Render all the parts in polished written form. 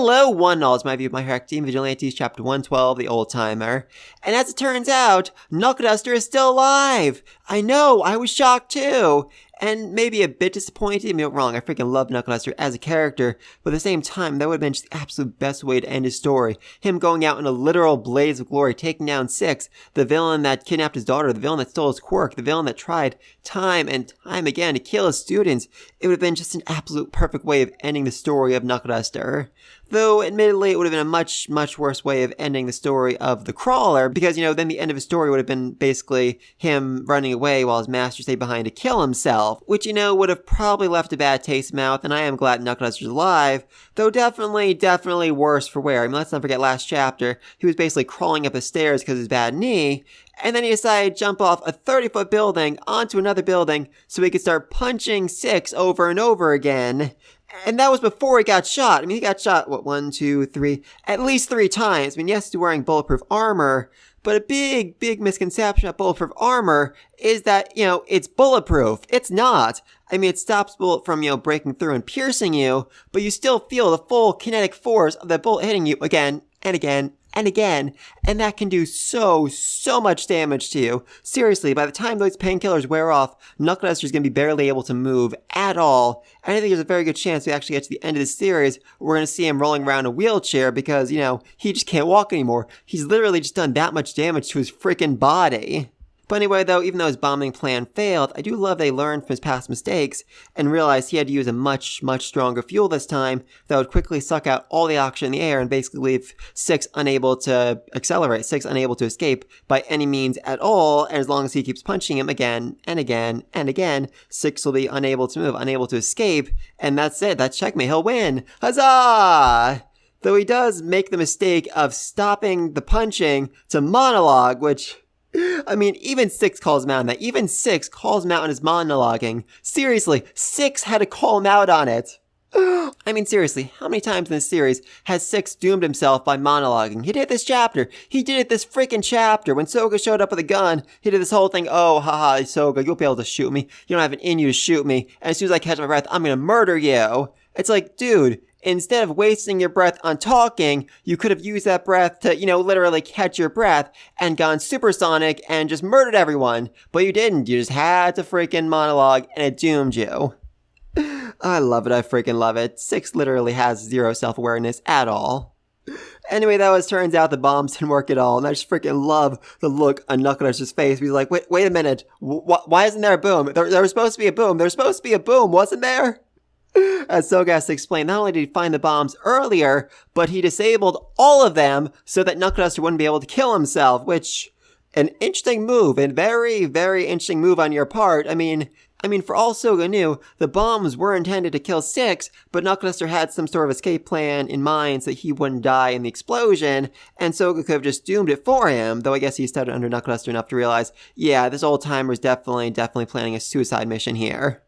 Hello, one all. It's my view of My Hero Academia Vigilantes, Chapter 112, The Old Timer. And as it turns out, Knuckleduster is still alive. I know, I was shocked too. And maybe a bit disappointed. I mean, not wrong, I freaking love Knuckleduster as a character, but at the same time, that would have been just the absolute best way to end his story. Him going out in a literal blaze of glory, taking down Six, the villain that kidnapped his daughter, the villain that stole his quirk, the villain that tried time and time again to kill his students. It would have been just an absolute perfect way of ending the story of Knuckleduster. Though, admittedly, it would have been a much, much worse way of ending the story of the Crawler, because, then the end of his story would have been basically him running away while his master stayed behind to kill himself, which, would have probably left a bad taste in my mouth, and I am glad Knuckleduster's alive, though definitely worse for wear. I mean, let's not forget last chapter, he was basically crawling up the stairs because of his bad knee, and then he decided to jump off a 30-foot building onto another building so he could start punching Six over and over again. And that was before he got shot. I mean, he got shot, at least 3 times. I mean, yes, he's wearing bulletproof armor, but a big misconception of bulletproof armor is that, it's bulletproof. It's not. I mean, it stops bullet from, breaking through and piercing you, but you still feel the full kinetic force of the bullet hitting you again and again and again, and that can do so much damage to you. Seriously, by the time those painkillers wear off, Knuckleduster's gonna be barely able to move at all, and I think there's a very good chance we actually get to the end of this series, we're gonna see him rolling around in a wheelchair because, he just can't walk anymore. He's literally just done that much damage to his freaking body. But anyway, though, even though his bombing plan failed, I do love they learned from his past mistakes and realized he had to use a much stronger fuel this time that would quickly suck out all the oxygen in the air and basically leave Six unable to accelerate, Six unable to escape by any means at all. And as long as he keeps punching him again and again and again, Six will be unable to move, unable to escape. And that's it. That's checkmate. He'll win. Huzzah! Though he does make the mistake of stopping the punching to monologue, which... I mean, even Six calls him out on that. Even Six calls him out on his monologuing. Seriously, Six had to call him out on it. I mean, seriously, how many times in this series has Six doomed himself by monologuing? He did this chapter. He did it this freaking chapter. When Soga showed up with a gun, he did this whole thing, oh, haha, Soga, you'll be able to shoot me. You don't have it in you to shoot me. And as soon as I catch my breath, I'm gonna murder you. It's like, dude, instead of wasting your breath on talking, you could have used that breath to, literally catch your breath and gone supersonic and just murdered everyone. But you didn't. You just had to freaking monologue and it doomed you. I love it. I freaking love it. Six literally has 0 self-awareness at all. Anyway, though, as turns out, the bombs didn't work at all, and I just freaking love the look on Knuckleduster's face. He's like, wait a minute. Why isn't there a boom? There was supposed to be a boom. There was supposed to be a boom, wasn't there? As Soga has to explain, not only did he find the bombs earlier, but he disabled all of them so that Knuckleduster wouldn't be able to kill himself, which, an interesting move, and very interesting move on your part. I mean, for all Soga knew, the bombs were intended to kill Six, but Knuckleduster had some sort of escape plan in mind so that he wouldn't die in the explosion, and Soga could have just doomed it for him, though I guess he studied under Knuckleduster enough to realize, yeah, this old timer's definitely planning a suicide mission here.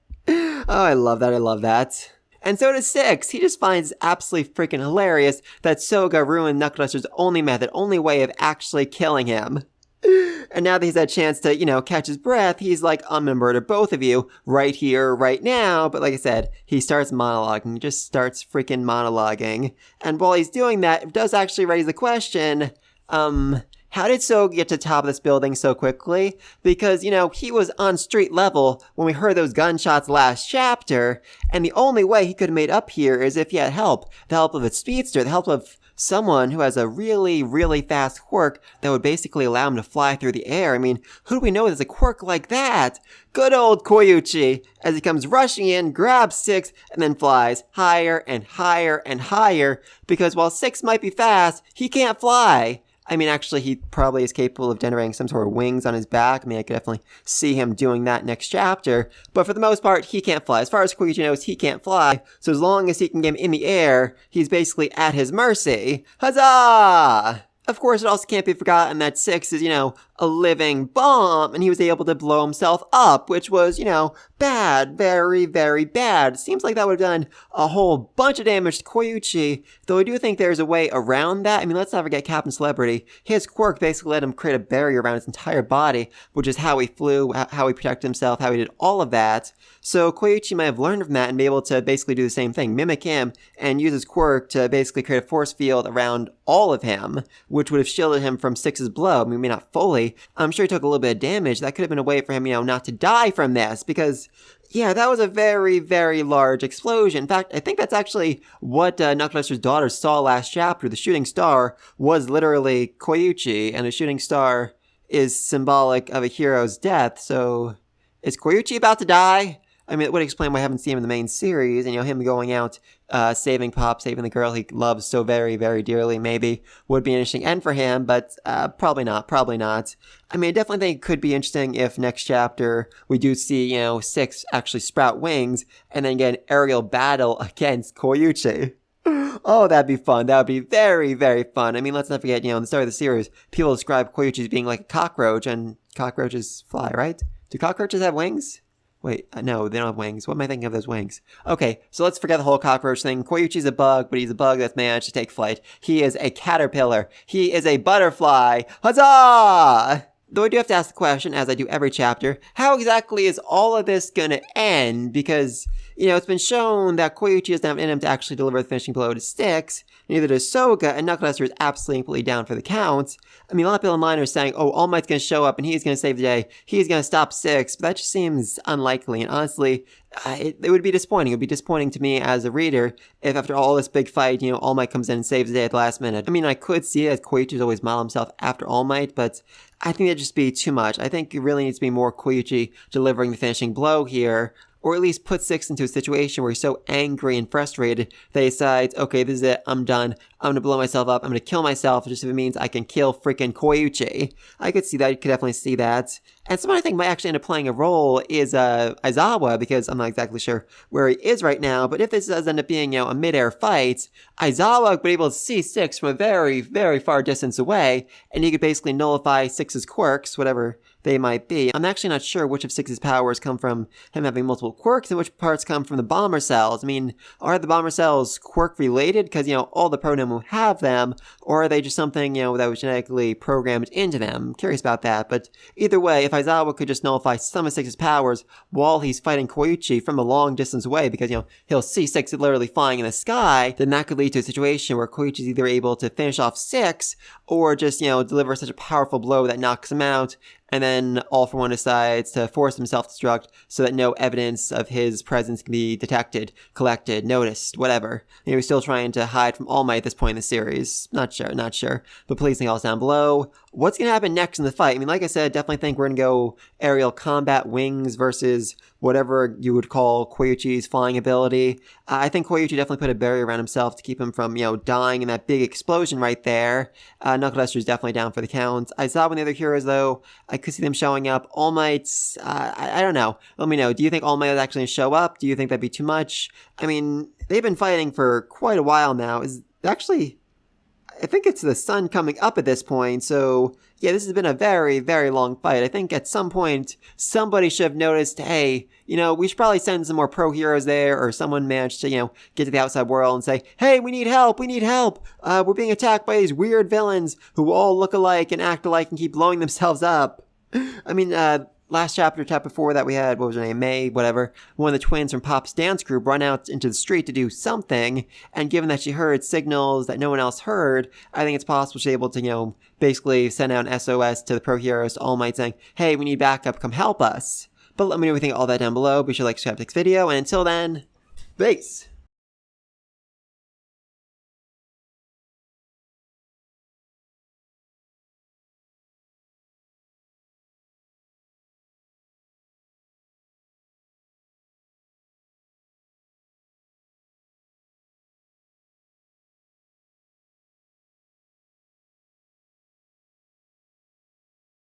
Oh, I love that. And so does Six. He just finds it absolutely freaking hilarious that Soga ruined Knuckleduster's only way of actually killing him. And now that he's had a chance to, catch his breath, he's like, I'm gonna murder both of you right here, right now. But like I said, he starts monologuing. He just starts freaking monologuing. And while he's doing that, it does actually raise the question, how did Soga get to the top of this building so quickly? Because, he was on street level when we heard those gunshots last chapter, and the only way he could have made up here is if he had help. The help of a speedster, the help of someone who has a really fast quirk that would basically allow him to fly through the air. I mean, who do we know has a quirk like that? Good old Koichi, as he comes rushing in, grabs Six, and then flies higher and higher and higher, because while Six might be fast, he can't fly. I mean, actually, he probably is capable of generating some sort of wings on his back. I mean, I could definitely see him doing that next chapter. But for the most part, he can't fly. As far as Koichi knows, he can't fly. So as long as he can get him in the air, he's basically at his mercy. Huzzah! Of course, it also can't be forgotten that Six is, a living bomb, and he was able to blow himself up, which was, bad, very, very bad. Seems like that would have done a whole bunch of damage to Koichi, though I do think there's a way around that. I mean, let's not forget Captain Celebrity. His quirk basically let him create a barrier around his entire body, which is how he flew, how he protected himself, how he did all of that. So Koichi might have learned from that and be able to basically do the same thing, mimic him, and use his quirk to basically create a force field around all of him, which would have shielded him from Six's blow. I mean, maybe not fully. I'm sure he took a little bit of damage. That could have been a way for him, not to die from this, because yeah, that was a very, very large explosion. In fact, I think that's actually what Knuckleduster's daughter saw last chapter. The shooting star was literally Koichi, and a shooting star is symbolic of a hero's death. So, is Koichi about to die? I mean, it would explain why I haven't seen him in the main series, and him going out, saving Pop, saving the girl he loves so very, very dearly, maybe would be an interesting end for him, but probably not. I mean, I definitely think it could be interesting if next chapter we do see, Six actually sprout wings, and then get an aerial battle against Koichi. Oh, that'd be fun. That would be very, very fun. I mean, let's not forget, in the start of the series, people describe Koichi as being like a cockroach, and cockroaches fly, right? Do cockroaches have wings? Wait, no, they don't have wings. What am I thinking of those wings? Okay, so let's forget the whole cockroach thing. Koichi's a bug, but he's a bug that's managed to take flight. He is a caterpillar. He is a butterfly. Huzzah! Though I do have to ask the question, as I do every chapter, how exactly is all of this gonna end? Because, it's been shown that Koichi doesn't have it in him to actually deliver the finishing blow to Six. Neither does Soga, and Knuckleduster is absolutely completely down for the count. I mean, a lot of people online are saying, oh, All Might's gonna show up and he's gonna save the day. He's gonna stop Six, but that just seems unlikely. And honestly, it would be disappointing. It would be disappointing to me as a reader if after all this big fight, All Might comes in and saves the day at the last minute. I mean, I could see it as Koichi's always model himself after All Might, but I think that'd just be too much. I think it really needs to be more Koichi delivering the finishing blow here, or at least put Six into a situation where he's so angry and frustrated that he decides, okay, this is it, I'm done, I'm gonna blow myself up, I'm gonna kill myself, just if it means I can kill freaking Koichi. I could see that, you could definitely see that. And someone I think might actually end up playing a role is Aizawa, because I'm not exactly sure where he is right now, but if this does end up being, a mid-air fight, Aizawa would be able to see Six from a very, very far distance away, and he could basically nullify Six's quirks, whatever they might be. I'm actually not sure which of Six's powers come from him having multiple quirks and which parts come from the bomber cells. I mean, are the bomber cells quirk related? Because, all the Pronomu have them, or are they just something, that was genetically programmed into them? I'm curious about that, but either way, if Aizawa could just nullify some of Six's powers while he's fighting Koichi from a long distance away, because, he'll see Six literally flying in the sky, then that could lead to a situation where Koichi's either able to finish off Six, or just, deliver such a powerful blow that knocks him out, and then All For One decides to force him self-destruct so that no evidence of his presence can be detected, collected, noticed, whatever. He's still trying to hide from All Might at this point in the series. Not sure. But please think all down below. What's going to happen next in the fight? I mean, like I said, definitely think we're going to go aerial combat, wings versus whatever you would call Koichi's flying ability. I think Koichi definitely put a barrier around himself to keep him from, dying in that big explosion right there. Knuckleduster is definitely down for the count. I saw one of the other heroes, though. I could see them showing up. All Might's, I don't know. Let me know. Do you think All Might is actually going to show up? Do you think that'd be too much? I mean, they've been fighting for quite a while now. I think it's the sun coming up at this point, so yeah, this has been a very, very long fight. I think at some point, somebody should have noticed, hey, we should probably send some more pro heroes there, or someone managed to, get to the outside world and say, hey, we need help, we're being attacked by these weird villains who all look alike and act alike and keep blowing themselves up. I mean, last chapter 4 that we had, what was her name, May, whatever, one of the twins from Pop's dance group run out into the street to do something, and given that she heard signals that no one else heard, I think it's possible she's able to, basically send out an SOS to the pro heroes, to All Might, saying, hey, we need backup, come help us. But let me know what you think of all that down below. Be sure to like, subscribe to this video, and until then, peace!